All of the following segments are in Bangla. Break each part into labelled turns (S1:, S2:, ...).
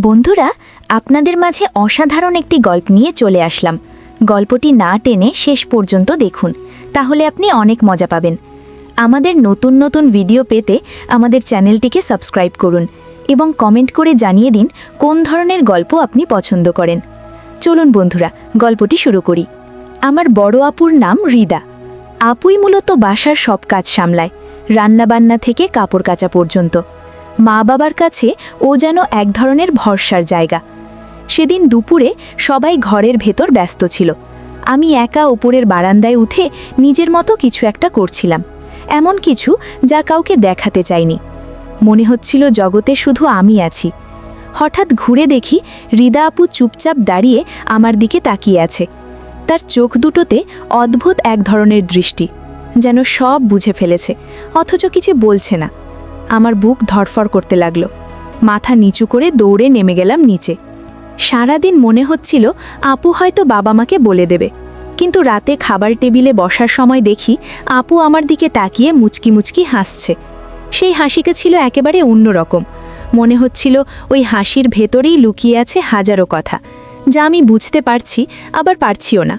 S1: বন্ধুরা, আপনাদের মাঝে অসাধারণ একটি গল্প নিয়ে চলে আসলাম। গল্পটি না টেনে শেষ পর্যন্ত দেখুন, তাহলে আপনি অনেক মজা পাবেন। আমাদের নতুন নতুন ভিডিও পেতে আমাদের চ্যানেলটিকে সাবস্ক্রাইব করুন এবং কমেন্ট করে জানিয়ে দিন কোন ধরনের গল্প আপনি পছন্দ করেন। চলুন বন্ধুরা, গল্পটি শুরু করি। আমার বড় আপুর নাম হৃদা। আপুই মূলত বাসার সব কাজ সামলায়, রান্নাবান্না থেকে কাপড় কাচা পর্যন্ত। মা বাবার কাছে ও যেন এক ধরনের ভরসার জায়গা। সেদিন দুপুরে সবাই ঘরের ভেতর ব্যস্ত ছিল। আমি একা উপরের বারান্দায় উঠে নিজের মতো কিছু একটা করছিলাম, এমন কিছু যা কাউকে দেখাতে চাইনি। মনে হচ্ছিল জগতে শুধু আমি আছি। হঠাৎ ঘুরে দেখি হৃদা আপু চুপচাপ দাঁড়িয়ে আমার দিকে তাকিয়ে আছে। তার চোখ দুটোতে অদ্ভুত এক ধরনের দৃষ্টি, যেন সব বুঝে ফেলেছে অথচ কিছু বলছে না। আমার বুক ধড়ফড় করতে লাগলো। মাথা নিচু করে দৌড়ে নেমে গেলাম নিচে। সারাদিন মনে হচ্ছিল আপু হয়তো বাবা মাকে বলে দেবে, কিন্তু রাতে খাবার টেবিলে বসার সময় দেখি আপু আমার দিকে তাকিয়ে মুচকি মুচকি হাসছে। সেই হাসিটা ছিল একেবারে অন্যরকম। মনে হচ্ছিল ওই হাসির ভেতরেই লুকিয়ে আছে হাজারো কথা, যা আমি বুঝতে পারছি আবার পারছিও না।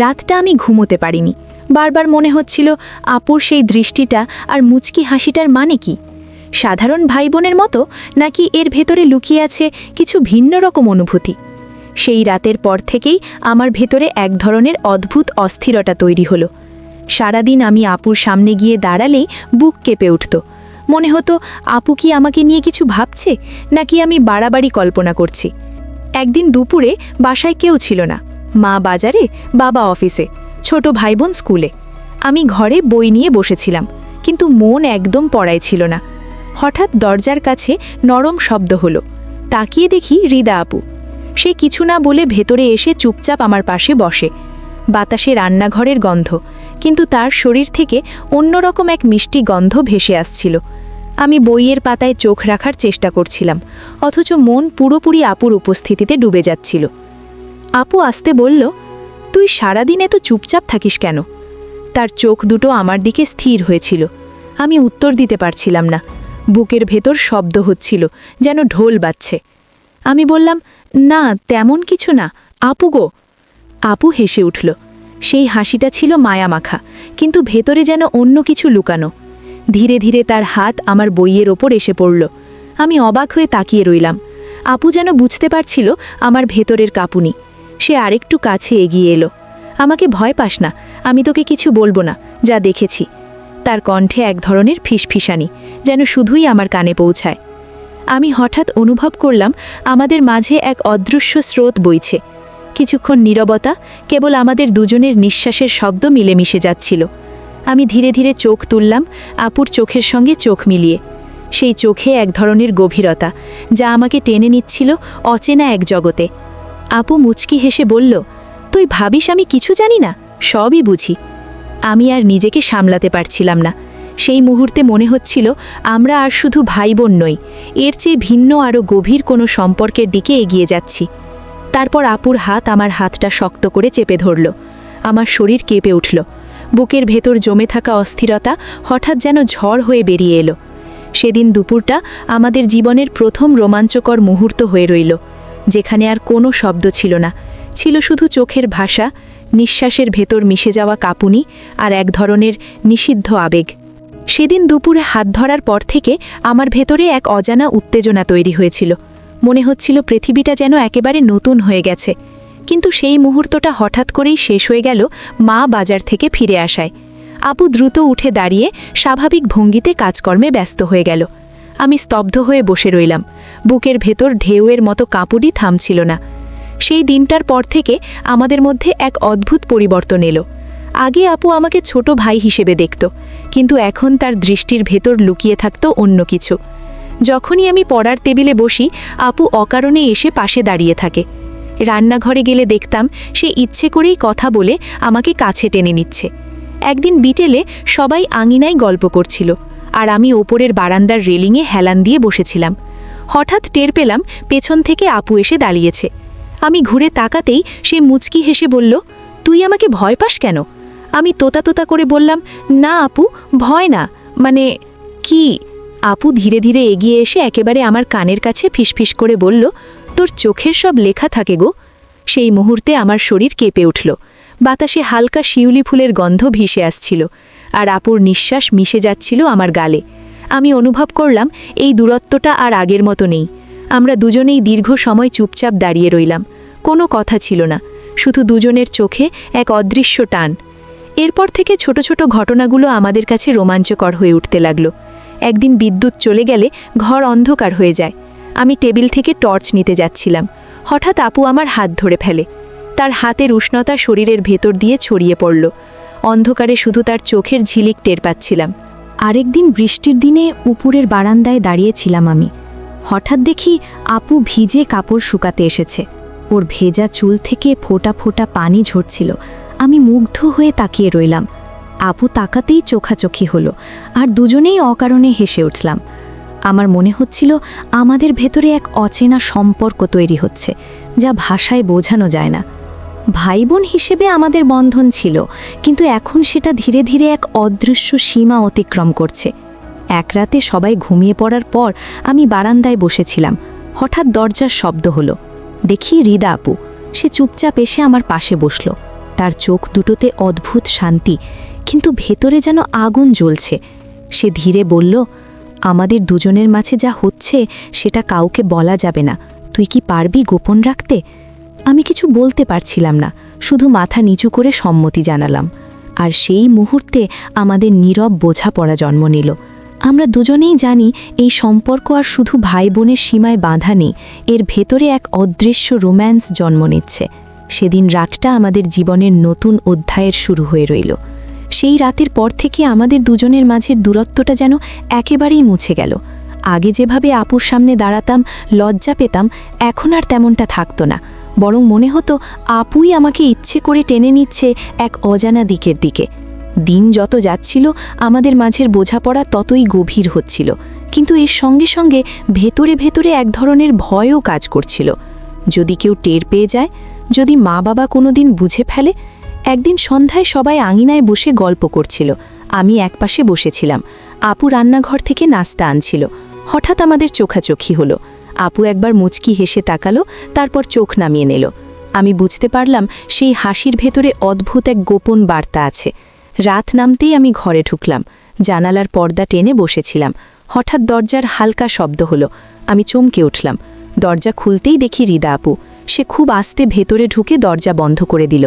S1: রাতটা আমি ঘুমোতে পারিনি। বারবার মনে হচ্ছিল আপুর সেই দৃষ্টিটা আর মুচকি হাসিটার মানে কি? সাধারণ ভাই বোনের মতো, নাকি এর ভেতরে লুকিয়ে আছে কিছু ভিন্ন রকম অনুভূতি? সেই রাতের পর থেকেই আমার ভেতরে এক ধরনের অদ্ভুত অস্থিরতা তৈরি হলো। সারাদিন আমি আপুর সামনে গিয়ে দাঁড়ালেই বুক কেঁপে উঠত। মনে হতো আপু কি আমাকে নিয়ে কিছু ভাবছে, নাকি আমি বাড়াবাড়ি কল্পনা করছি। একদিন দুপুরে বাসায় কেউ ছিল না। মা বাজারে, বাবা অফিসে, ছোট ভাই বোন স্কুলে। আমি ঘরে বই নিয়ে বসেছিলাম, কিন্তু মন একদম পড়ায় ছিল না। হঠাৎ দরজার কাছে নরম শব্দ হলো। তাকিয়ে দেখি হৃদা আপু। সে কিছু না বলে ভেতরে এসে চুপচাপ আমার পাশে বসে। বাতাসে রান্নাঘরের গন্ধ, কিন্তু তার শরীর থেকে অন্যরকম এক মিষ্টি গন্ধ ভেসে আসছিল। আমি বইয়ের পাতায় চোখ রাখার চেষ্টা করছিলাম, অথচ মন পুরোপুরি আপুর উপস্থিতিতে ডুবে যাচ্ছিল। আপু আসতে বলল, তুই সারাদিন এত চুপচাপ থাকিস কেন? তার চোখ দুটো আমার দিকে স্থির হয়েছিল। আমি উত্তর দিতে পারছিলাম না। বুকের ভেতর শব্দ হচ্ছিল, যেন ঢোল বাজছে। আমি বললাম, না তেমন কিছু না আপু গো। আপু হেসে উঠল। সেই হাসিটা ছিল মায়ামাখা, কিন্তু ভেতরে যেন অন্য কিছু লুকানো। ধীরে ধীরে তার হাত আমার বইয়ের ওপর এসে পড়ল। আমি অবাক হয়ে তাকিয়ে রইলাম। আপু যেন বুঝতে পারছিল আমার ভেতরের কাঁপুনি। সে আরেকটু কাছে এগিয়ে এলো। আমাকে ভয় পাস না, আমি তোকে কিছু বলবো না, যা দেখেছি। তার কণ্ঠে এক ধরনের ফিসফিসানি, যেন শুধুই আমার কানে পৌঁছায়। আমি হঠাৎ অনুভব করলাম আমাদের মাঝে এক অদৃশ্য স্রোত বইছে। কিছুক্ষণ নীরবতা, কেবল আমাদের দুজনের নিঃশ্বাসের শব্দ মিলেমিশে যাচ্ছিল। আমি ধীরে ধীরে চোখ তুললাম, আপুর চোখের সঙ্গে চোখ মিলিয়ে। সেই চোখে এক ধরনের গভীরতা, যা আমাকে টেনে নিচ্ছিল অচেনা এক জগতে। আপু মুচকি হেসে বলল, তুই ভাবিস আমি কিছু জানি না? সবই বুঝি। আমি আর নিজেকে সামলাতে পারছিলাম না। সেই মুহূর্তে মনে হচ্ছিল আমরা আর শুধু ভাই বোন নই, এর চেয়ে ভিন্ন আরও গভীর কোনো সম্পর্কের দিকে এগিয়ে যাচ্ছি। তারপর আপুর হাত আমার হাতটা শক্ত করে চেপে ধরল। আমার শরীর কেঁপে উঠল। বুকের ভেতর জমে থাকা অস্থিরতা হঠাৎ যেন ঝড় হয়ে বেরিয়ে এলো। সেদিন দুপুরটা আমাদের জীবনের প্রথম রোমাঞ্চকর মুহূর্ত হয়ে রইল, যেখানে আর কোনো শব্দ ছিল না, ছিল শুধু চোখের ভাষা, নিঃশ্বাসের ভেতর মিশে যাওয়া কাঁপুনি আর এক ধরনের নিষিদ্ধ আবেগ। সেদিন দুপুরে হাত ধরার পর থেকে আমার ভেতরে এক অজানা উত্তেজনা তৈরি হয়েছিল। মনে হচ্ছিল পৃথিবীটা যেন একেবারে নতুন হয়ে গেছে। কিন্তু সেই মুহূর্তটা হঠাৎ করেই শেষ হয়ে গেল মা বাজার থেকে ফিরে আসায়। আপু দ্রুত উঠে দাঁড়িয়ে স্বাভাবিক ভঙ্গিতে কাজকর্মে ব্যস্ত হয়ে গেল। আমি স্তব্ধ হয়ে বসে রইলাম। বুকের ভেতর ঢেউয়ের মতো কাঁপুনি থামছিল না। সেই দিনটার পর থেকে আমাদের মধ্যে এক অদ্ভুত পরিবর্তন এলো। আগে আপু আমাকে ছোট ভাই হিসেবে দেখত, কিন্তু এখন তার দৃষ্টির ভেতর লুকিয়ে থাকত অন্য কিছু। যখনই আমি পড়ার টেবিলে বসি, আপু অকারণে এসে পাশে দাঁড়িয়ে থাকে। রান্নাঘরে গেলে দেখতাম সে ইচ্ছে করেই কথা বলে আমাকে কাছে টেনে নিচ্ছে। একদিন বিকেলে সবাই আঙিনায় গল্প করছিল, আর আমি ওপরের বারান্দার রেলিংয়ে হেলান দিয়ে বসেছিলাম। হঠাৎ টের পেলাম পেছন থেকে আপু এসে দাঁড়িয়েছে। আমি ঘুরে তাকাতেই সে মুচকি হেসে বলল, তুই আমাকে ভয় পাস কেন? আমি তোতা তোতা করে বললাম, না আপু, ভয় না, মানে কি?
S2: আপু ধীরে ধীরে এগিয়ে এসে একেবারে আমার কানের কাছে ফিসফিস করে বলল, তোর চোখের সব লেখা থাকে গো। সেই মুহূর্তে আমার শরীর কেঁপে উঠল। বাতাসে হালকা শিউলি ফুলের গন্ধ ভেসে আসছিল, আর আপুর নিঃশ্বাস মিশে যাচ্ছিল আমার গালে। আমি অনুভব করলাম এই দূরত্বটা আর আগের মতো নেই। আমরা দুজনেই দীর্ঘ সময় চুপচাপ দাঁড়িয়ে রইলাম। কোনো কথা ছিল না, শুধু দুজনের চোখে এক অদৃশ্য টান। এরপর থেকে ছোট ছোট ঘটনাগুলো আমাদের কাছে রোমাঞ্চকর হয়ে উঠতে লাগলো। একদিন বিদ্যুৎ চলে গেলে ঘর অন্ধকার হয়ে যায়। আমি টেবিল থেকে টর্চ নিতে যাচ্ছিলাম। হঠাৎ আপু আমার হাত ধরে ফেলে। তার হাতের উষ্ণতা শরীরের ভেতর দিয়ে ছড়িয়ে পড়ল। অন্ধকারে শুধু তার চোখের ঝিলিক টের পাচ্ছিলাম।
S1: আরেকদিন বৃষ্টির দিনে উপরের বারান্দায় দাঁড়িয়েছিলাম আমি। হঠাৎ দেখি আপু ভিজে কাপড় শুকাতে এসেছে। ওর ভেজা চুল থেকে ফোঁটা ফোঁটা পানি ঝরছিল। আমি মুগ্ধ হয়ে তাকিয়ে রইলাম। আপু তাকাতেই চোখাচোখি হলো, আর দুজনেই অকারণে হেসে উঠলাম। আমার মনে হচ্ছিল আমাদের ভেতরে এক অচেনা সম্পর্ক তৈরি হচ্ছে, যা ভাষায় বোঝানো যায় না। ভাই বোন হিসেবে আমাদের বন্ধন ছিল, কিন্তু এখন সেটা ধীরে ধীরে এক অদৃশ্য সীমা অতিক্রম করছে। এক রাতে সবাই ঘুমিয়ে পড়ার পর আমি বারান্দায় বসেছিলাম। হঠাৎ দরজার শব্দ হলো। দেখি রিদা আপু। সে চুপচাপ এসে আমার পাশে বসল। তার চোখ দুটোতে অদ্ভুত শান্তি, কিন্তু ভেতরে যেন আগুন জ্বলছে। সে ধীরে বলল, আমাদের দুজনের মাঝে যা হচ্ছে সেটা কাউকে বলা যাবে না। তুই কি পারবি গোপন রাখতে? আমি কিছু বলতে পারছিলাম না, শুধু মাথা নিচু করে সম্মতি জানালাম। আর সেই মুহূর্তে আমাদের নীরব বোঝাপড়া জন্ম নিল। আমরা দুজনেই জানি এই সম্পর্ক আর শুধু ভাই বোনের সীমায় বাঁধা নেই, এর ভেতরে এক অদৃশ্য রোম্যান্স জন্ম নিচ্ছে। সেদিন রাতটা আমাদের জীবনের নতুন অধ্যায়ের শুরু হয়ে রইল। সেই রাতের পর থেকে আমাদের দুজনের মাঝের দূরত্বটা যেন একেবারেই মুছে গেল। আগে যেভাবে আপুর সামনে দাঁড়াতাম, লজ্জা পেতাম, এখন আর তেমনটা থাকতো না। বরং মনে হতো আপুই আমাকে ইচ্ছে করে টেনে নিচ্ছে এক অজানা দিকের দিকে। দিন যত যাচ্ছিল আমাদের মাঝের বোঝাপড়া ততই গভীর হচ্ছিল, কিন্তু এর সঙ্গে সঙ্গে ভেতরে ভেতরে এক ধরনের ভয়ও কাজ করছিল। যদি কেউ টের পেয়ে যায়, যদি মা বাবা কোনোদিন বুঝে ফেলে। একদিন সন্ধ্যায় সবাই আঙিনায় বসে গল্প করছিল। আমি একপাশে বসেছিলাম। আপু রান্নাঘর থেকে নাস্তা আনছিল। হঠাৎ আমাদের চোখাচোখি হলো। আপু একবার মুচকি হেসে তাকালো, তারপর চোখ নামিয়ে নিল। আমি বুঝতে পারলাম সেই হাসির ভেতরে অদ্ভুত এক গোপন বার্তা আছে। রাত নামতেই আমি ঘরে ঢুকলাম। জানালার পর্দা টেনে বসেছিলাম। হঠাৎ দরজার হালকা শব্দ হলো। আমি চমকে উঠলাম। দরজা খুলতেই দেখি রিদা আপু। সে খুব আস্তে ভেতরে ঢুকে দরজা বন্ধ করে দিল।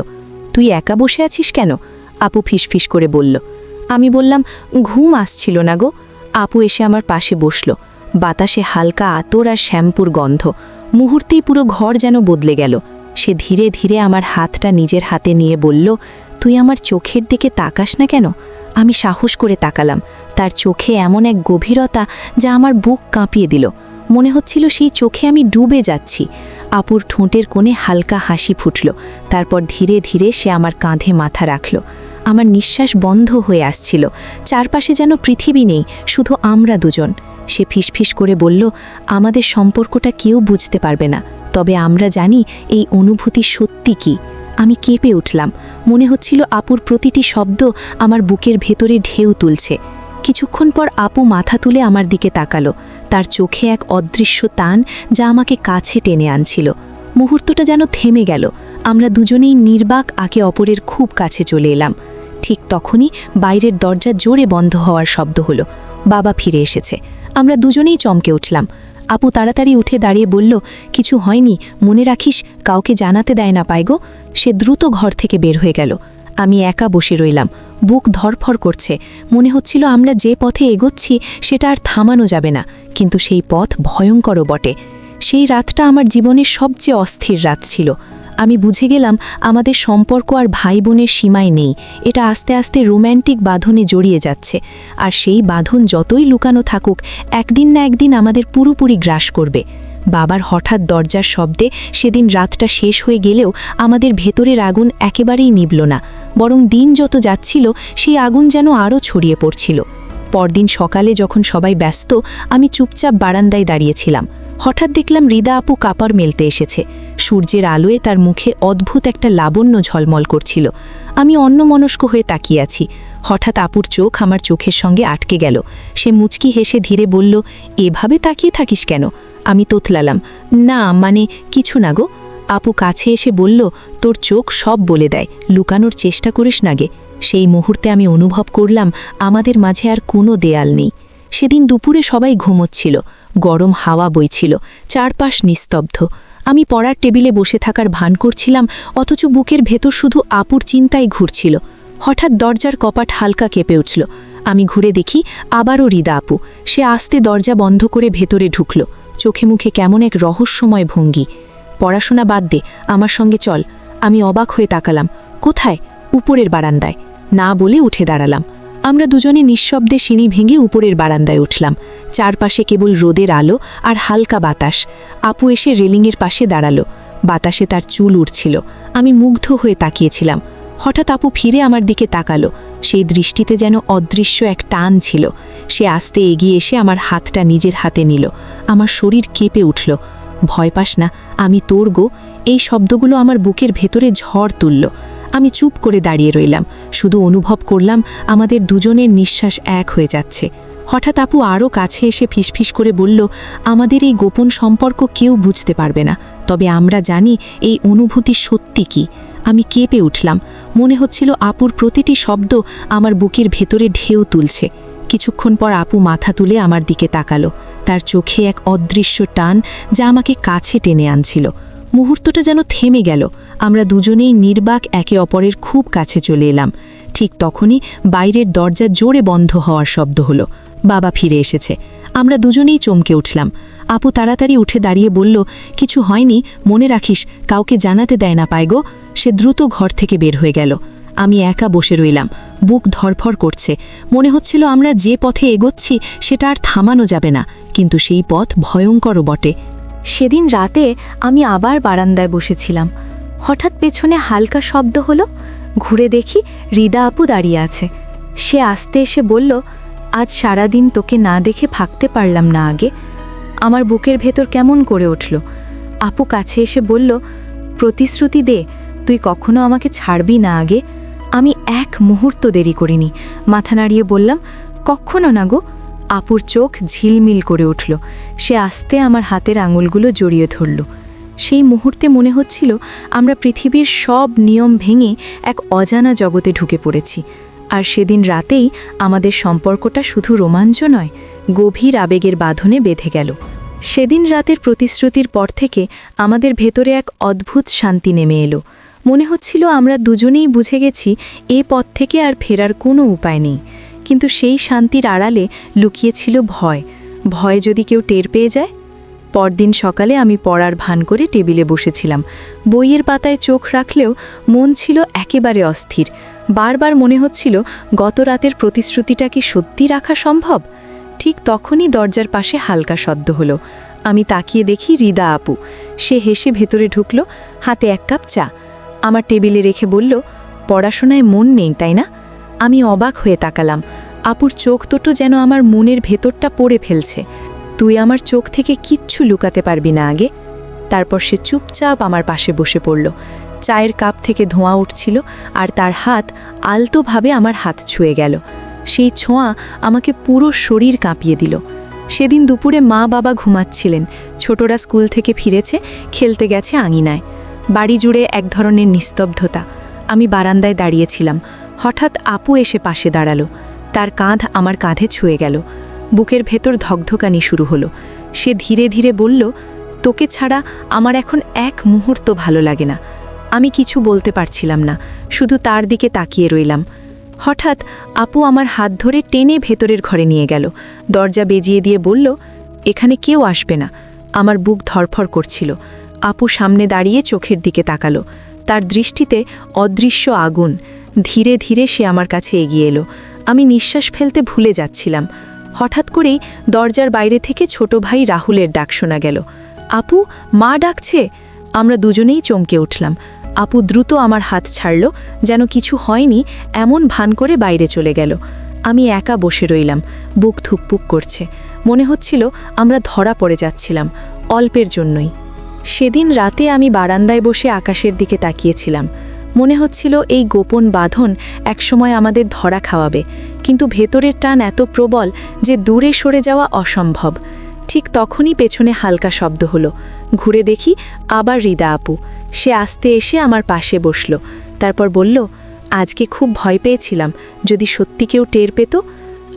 S1: তুই একা বসে আছিস কেন? আপু ফিসফিস করে বলল। আমি বললাম, ঘুম আসছিল না গো। আপু এসে আমার পাশে বসল। বাতাসে হালকা আতর আর শ্যাম্পুর গন্ধ। মুহূর্তেই পুরো ঘর যেন বদলে গেল। সে ধীরে ধীরে আমার হাতটা নিজের হাতে নিয়ে বলল, তুই আমার চোখের দিকে তাকাস না কেন? আমি সাহস করে তাকালাম। তার চোখে এমন এক গভীরতা যা আমার বুক কাঁপিয়ে দিল। মনে হচ্ছিল সেই চোখে আমি ডুবে যাচ্ছি। আপুর ঠোঁটের কোণে হালকা হাসি ফুটল। তারপর ধীরে ধীরে সে আমার কাঁধে মাথা রাখল। আমার নিঃশ্বাস বন্ধ হয়ে আসছিল। চারপাশে যেন পৃথিবী নেই, শুধু আমরা দুজন। সে ফিসফিস করে বলল, আমাদের সম্পর্কটা কেউ বুঝতে পারবে না, তবে আমরা জানি এই অনুভূতি সত্যি কি। আমি কেঁপে উঠলাম। মনে হচ্ছিল আপুর প্রতিটি শব্দ আমার বুকের ভেতরে ঢেউ তুলছে। কিছুক্ষণ পর আপু মাথা তুলে আমার দিকে তাকালো। তার চোখে এক অদৃশ্য টান যা আমাকে কাছে টেনে আনছিল। মুহূর্তটা যেন থেমে গেল। আমরা দুজনেই নির্বাক একে অপরের খুব কাছে চলে এলাম। ঠিক তখনই বাইরের দরজা জোরে বন্ধ হওয়ার শব্দ হলো। বাবা ফিরে এসেছে। আমরা দুজনেই চমকে উঠলাম। আপু তাড়াতাড়ি উঠে দাঁড়িয়ে বলল, কিছু হয়নি, মনে রাখিস কাউকে জানাতে দেয় না পাইগো। সে দ্রুত ঘর থেকে বের হয়ে গেল। আমি একা বসে রইলাম। বুক ধরফর করছে। মনে হচ্ছিল আমরা যে পথে এগোচ্ছি সেটা আর থামানো যাবে না, কিন্তু সেই পথ ভয়ঙ্করও বটে। সেই রাতটা আমার জীবনের সবচেয়ে অস্থির রাত ছিল। আমি বুঝে গেলাম আমাদের সম্পর্ক আর ভাই বোনের সীমায় নেই, এটা আস্তে আস্তে রোম্যান্টিক বাঁধনে জড়িয়ে যাচ্ছে। আর সেই বাঁধন যতই লুকানো থাকুক, একদিন না একদিন আমাদের পুরোপুরি গ্রাস করবে। বাবার হঠাৎ দরজার শব্দে সেদিন রাতটা শেষ হয়ে গেলেও আমাদের ভেতরের আগুন একেবারেই নিভল না, বরং দিন যত যাচ্ছিল সেই আগুন যেন আরও ছড়িয়ে পড়ছিল। পরদিন সকালে যখন সবাই ব্যস্ত, আমি চুপচাপ বারান্দায় দাঁড়িয়েছিলাম। হঠাৎ দেখলাম রিদা আপু কাপড় মেলতে এসেছে। সূর্যের আলোয় তার মুখে অদ্ভুত একটা লাবণ্য ঝলমল করছিল। আমি অন্যমনস্ক হয়ে তাকিয়ে আছি।
S2: হঠাৎ আপুর চোখ আমার চোখের সঙ্গে আটকে গেল। সে মুচকি হেসে ধীরে বলল, এভাবে তাকিয়ে থাকিস কেন? আমি তোতলালাম, না মানে কিছু না গো। আপু কাছে এসে বলল, তোর চোখ সব বলে দেয়, লুকানোর চেষ্টা করিস না গে। সেই মুহূর্তে আমি অনুভব করলাম আমাদের মাঝে আর কোনো দেয়াল নেই। সেদিন দুপুরে সবাই ঘুমোচ্ছিল, গরম হাওয়া বইছিল, চারপাশ নিস্তব্ধ। আমি পড়ার টেবিলে বসে থাকার ভান করছিলাম, অথচ বুকের ভেতর শুধু আপুর চিন্তাই ঘুরছিল। হঠাৎ দরজার কপাট হালকা কেঁপে উঠল। আমি ঘুরে দেখি আবারও রিদা আপু। সে আস্তে দরজা বন্ধ করে ভেতরে ঢুকল, চোখে মুখে কেমন এক রহস্যময় ভঙ্গি। পড়াশোনা বাদ দে, আমার সঙ্গে চল। আমি অবাক হয়ে তাকালাম। কোথায়? উপরের বারান্দায়। না বলে উঠে দাঁড়ালাম। আমরা দুজনে নিঃশব্দে সিঁড়ি ভেঙে উপরের বারান্দায় উঠলাম। চারপাশে কেবল রোদের আলো আর হালকা বাতাস। আপু এসে রেলিংয়ের পাশে দাঁড়ালো, বাতাসে তার চুল উড়ছিল। আমি মুগ্ধ হয়ে তাকিয়েছিলাম। হঠাৎ আপু ফিরে আমার দিকে তাকালো। সেই দৃষ্টিতে যেন অদৃশ্য এক টান ছিল। সে আস্তে এগিয়ে এসে আমার হাতটা নিজের হাতে নিল। আমার শরীর কেঁপে উঠল। ভয় পাস না, আমি তোর গো। এই শব্দগুলো আমার বুকের ভেতরে ঝড় তুলল। আমি চুপ করে দাঁড়িয়ে রইলাম, শুধু অনুভব করলাম আমাদের দুজনের নিঃশ্বাস এক হয়ে যাচ্ছে। হঠাৎ আপু আরও কাছে এসে ফিসফিস করে বলল, আমাদের এই গোপন সম্পর্ক কেউ বুঝতে পারবে না, তবে আমরা জানি এই অনুভূতি সত্যি কি। আমি কেঁপে উঠলাম। মনে হচ্ছিল আপুর প্রতিটি শব্দ আমার বুকের ভেতরে ঢেউ তুলছে। কিছুক্ষণ পর আপু মাথা তুলে আমার দিকে তাকালো। তার চোখে এক অদৃশ্য টান যা আমাকে কাছে টেনে আনছিল। মুহূর্তটা যেন থেমে গেল। আমরা দুজনেই নির্বাক একে অপরের খুব কাছে চলে এলাম। ঠিক তখনই বাইরের দরজা জোরে বন্ধ হওয়ার শব্দ হলো। বাবা ফিরে এসেছে। আমরা দুজনেই চমকে উঠলাম। আপু তাড়াতাড়ি উঠে দাঁড়িয়ে বলল, কিছু হয়নি, মনে রাখিস কাউকে জানাতে দেয় না পায়গো। সে দ্রুত ঘর থেকে বের হয়ে গেল। আমি একা বসে রইলাম, বুক ধরফর করছে। মনে হচ্ছিল আমরা যে পথে এগোচ্ছি সেটা আর থামানো যাবে না, কিন্তু সেই পথ ভয়ঙ্করও বটে।
S1: সেদিন রাতে আমি আবার বারান্দায় বসেছিলাম। হঠাৎ পেছনে হালকা শব্দ হলো। ঘুরে দেখি রিদা আপু দাঁড়িয়ে আছে। সে আস্তে এসে বলল, আজ সারাদিন তোকে না দেখে থাকতে পারলাম না আগে। আমার বুকের ভেতর কেমন করে উঠল। আপু কাছে এসে বলল, প্রতিশ্রুতি দে, তুই কখনো আমাকে ছাড়বি না আগে। আমি এক মুহূর্ত দেরি করিনি, মাথা নাড়িয়ে বললাম, কখনো না গো। আপুর চোখ ঝিলমিল করে উঠল। সে আস্তে আমার হাতের আঙুলগুলো জড়িয়ে ধরল। সেই মুহূর্তে মনে হচ্ছিল আমরা পৃথিবীর সব নিয়ম ভেঙে এক অজানা জগতে ঢুকে পড়েছি। আর সেদিন রাতেই আমাদের সম্পর্কটা শুধু রোমাঞ্চ নয়, গভীর আবেগের বাঁধনে বেঁধে গেল। সেদিন রাতের প্রতিশ্রুতির পর থেকে আমাদের ভেতরে এক অদ্ভুত শান্তি নেমে এলো। মনে হচ্ছিল আমরা দুজনেই বুঝে গেছি এ পথ থেকে আর ফেরার কোনো উপায় নেই। কিন্তু সেই শান্তির আড়ালে লুকিয়েছিল ভয়। ভয় যদি কেউ টের পেয়ে যায়। পরদিন সকালে আমি পড়ার ভান করে টেবিলে বসেছিলাম। বইয়ের পাতায় চোখ রাখলেও মন ছিল একেবারে অস্থির। বারবার মনে হচ্ছিল গত রাতের প্রতিশ্রুতিটা কি সত্যি রাখা সম্ভব। ঠিক তখনই দরজার পাশে হালকা শব্দ হলো। আমি তাকিয়ে দেখি রিদা আপু। সে হেসে ভেতরে ঢুকল, হাতে এক কাপ চা আমার টেবিলে রেখে বলল, পড়াশোনায় মন নেই তাই না? আমি অবাক হয়ে তাকালাম। আপুর চোখ দুটো যেন আমার মনের ভেতরটা পড়ে ফেলছে। তুই আমার চোখ থেকে কিচ্ছু লুকাতে পারবি না আগে। তারপর সে চুপচাপ আমার পাশে বসে পড়ল। চায়ের কাপ থেকে ধোঁয়া উঠছিল আর তার হাত আলতোভাবে আমার হাত ছুঁয়ে গেল। সেই ছোঁয়া আমাকে পুরো শরীর কাঁপিয়ে দিল। সেদিন দুপুরে মা বাবা ঘুমাচ্ছিলেন। ছোটরা স্কুল থেকে ফিরেছে, খেলতে গেছে আঙিনায়। বাড়ি জুড়ে এক ধরনের নিস্তব্ধতা। আমি বারান্দায় দাঁড়িয়েছিলাম। হঠাৎ আপু এসে পাশে দাঁড়ালো। তার কাঁধ আমার কাঁধে ছুঁয়ে গেল। বুকের ভেতর ধকধকানি শুরু হলো। সে ধীরে ধীরে বলল, তোকে ছাড়া আমার এখন এক মুহূর্ত ভালো লাগে না। আমি কিছু বলতে পারছিলাম না, শুধু তার দিকে তাকিয়ে রইলাম। হঠাৎ আপু আমার হাত ধরে টেনে ভেতরের ঘরে নিয়ে গেল। দরজা বেজিয়ে দিয়ে বলল, এখানে কেউ আসবে না। আমার বুক ধরফর করছিল। আপু সামনে দাঁড়িয়ে চোখের দিকে তাকালো। তার দৃষ্টিতে অদৃশ্য আগুন। ধীরে ধীরে সে আমার কাছে এগিয়ে এলো। আমি নিঃশ্বাস ফেলতে ভুলে যাচ্ছিলাম। হঠাৎ করেই দরজার বাইরে থেকে ছোট ভাই রাহুলের ডাক শোনা গেল। আপু, মা ডাকছে। আমরা দুজনেই চমকে উঠলাম। আপু দ্রুত আমার হাত ছাড়ল, যেন কিছু হয়নি এমন ভান করে বাইরে চলে গেল। আমি একা বসে রইলাম, বুক ধুকপুক করছে। মনে হচ্ছিল আমরা ধরা পড়ে যাচ্ছিলাম, অল্পের জন্যই। সেদিন রাতে আমি বারান্দায় বসে আকাশের দিকে তাকিয়েছিলাম।
S2: মনে হচ্ছিল এই গোপন বাঁধন একসময় আমাদের ধরা খাওয়াবে, কিন্তু ভেতরের টান এত প্রবল যে দূরে সরে যাওয়া অসম্ভব। ঠিক তখনই পেছনে হালকা শব্দ হলো। ঘুরে দেখি আবার রিদা আপু। সে আস্তে এসে আমার পাশে বসল, তারপর বলল, আজকে খুব ভয় পেয়েছিলাম, যদি সত্যি কেউ টের পেত।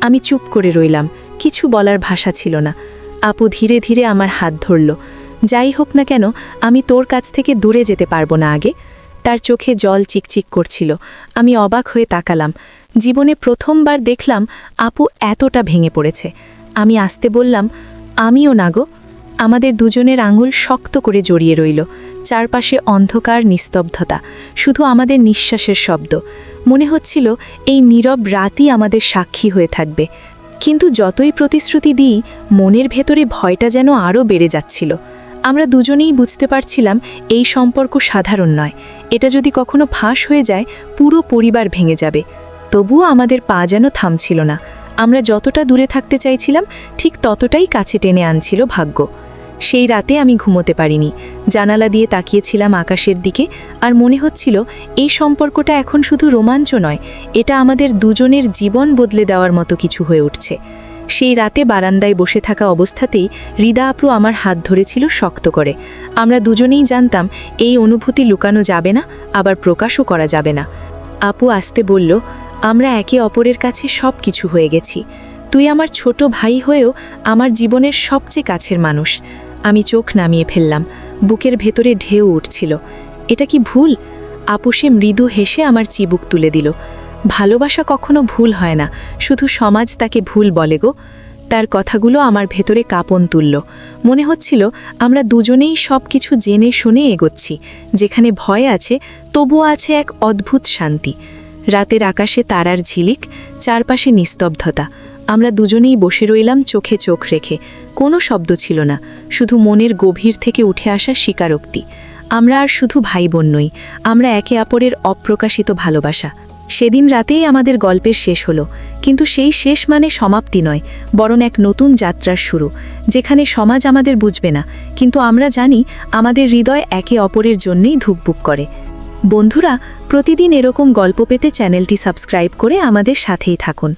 S2: আমি চুপ করে রইলাম, কিছু বলার ভাষা ছিল না। আপু ধীরে ধীরে আমার হাত ধরল। যাই হোক না কেন, আমি তোর কাছ থেকে দূরে যেতে পারবো না আগে। তার চোখে জল চিকচিক করছিল। আমি অবাক হয়ে তাকালাম। জীবনে প্রথমবার দেখলাম আপু এতটা ভেঙে পড়েছে। আমি আস্তে বললাম, আমিও না গো। আমাদের দুজনের আঙুল শক্ত করে জড়িয়ে রইল। চারপাশে অন্ধকার, নিস্তব্ধতা, শুধু আমাদের নিঃশ্বাসের শব্দ। মনে হচ্ছিল এই নীরব রাতই আমাদের সাক্ষী হয়ে থাকবে। কিন্তু যতই প্রতিশ্রুতি দিই, মনের ভেতরে ভয়টা যেন আরও বেড়ে যাচ্ছিল। আমরা দুজনেই বুঝতে পারছিলাম এই সম্পর্ক সাধারণ নয়। এটা যদি কখনো ফাঁস হয়ে যায়, পুরো পরিবার ভেঙে যাবে। তবুও আমাদের পা যেন থামছিল না। আমরা যতটা দূরে থাকতে চাইছিলাম, ঠিক ততটাই কাছে টেনে আনছিল ভাগ্য। সেই রাতে আমি ঘুমোতে পারিনি। জানালা দিয়ে তাকিয়েছিলাম আকাশের দিকে, আর মনে হচ্ছিল এই সম্পর্কটা এখন শুধু রোমাঞ্চ নয়, এটা আমাদের দুজনের জীবন বদলে দেওয়ার মতো কিছু হয়ে উঠছে। সেই রাতে বারান্দায় বসে থাকা অবস্থাতেই রিদা আপু আমার হাত ধরেছিল শক্ত করে। আমরা দুজনেই জানতাম এই অনুভূতি লুকানো যাবে না, আবার প্রকাশও করা যাবে না। আপু আস্তে বলল, আমরা একে অপরের কাছে সব কিছু হয়ে গেছি। তুই আমার ছোট ভাই হয়েও আমার জীবনের সবচেয়ে কাছের মানুষ। আমি চোখ নামিয়ে ফেললাম। বুকের ভেতরে ঢেউ উঠছিল। এটা কি ভুল? আপু সে মৃদু হেসে আমার চিবুক তুলে দিল। ভালোবাসা কখনো ভুল হয় না, শুধু সমাজ তাকে ভুল বলে গো। তার কথাগুলো আমার ভেতরে কাঁপন তুলল। মনে হচ্ছিল আমরা দুজনেই সব কিছু জেনে শুনে এগোচ্ছি। যেখানে ভয় আছে, তবুও আছে এক অদ্ভুত শান্তি। রাতের আকাশে তারার ঝিলিক, চারপাশে নিস্তব্ধতা। আমরা দুজনেই বসে রইলাম চোখে চোখ রেখে। কোনো শব্দ ছিল না, শুধু মনের গভীর থেকে উঠে আসা স্বীকারোক্তি। আমরা আর শুধু ভাই বোন নই, আমরা একে অপরের অপ্রকাশিত ভালোবাসা। সেদিন রাতেই আমাদের গল্পের শেষ হলো, কিন্তু সেই শেষ মানে সমাপ্তি নয়, বরং এক নতুন যাত্রার শুরু, যেখানে সমাজ আমাদের বুঝবে না, কিন্তু আমরা জানি আমাদের হৃদয় একে অপরের জন্যেই ধুকপুক করে। বন্ধুরা, প্রতিদিন এরকম গল্প পেতে চ্যানেলটি সাবস্ক্রাইব করে আমাদের সাথেই থাকুন।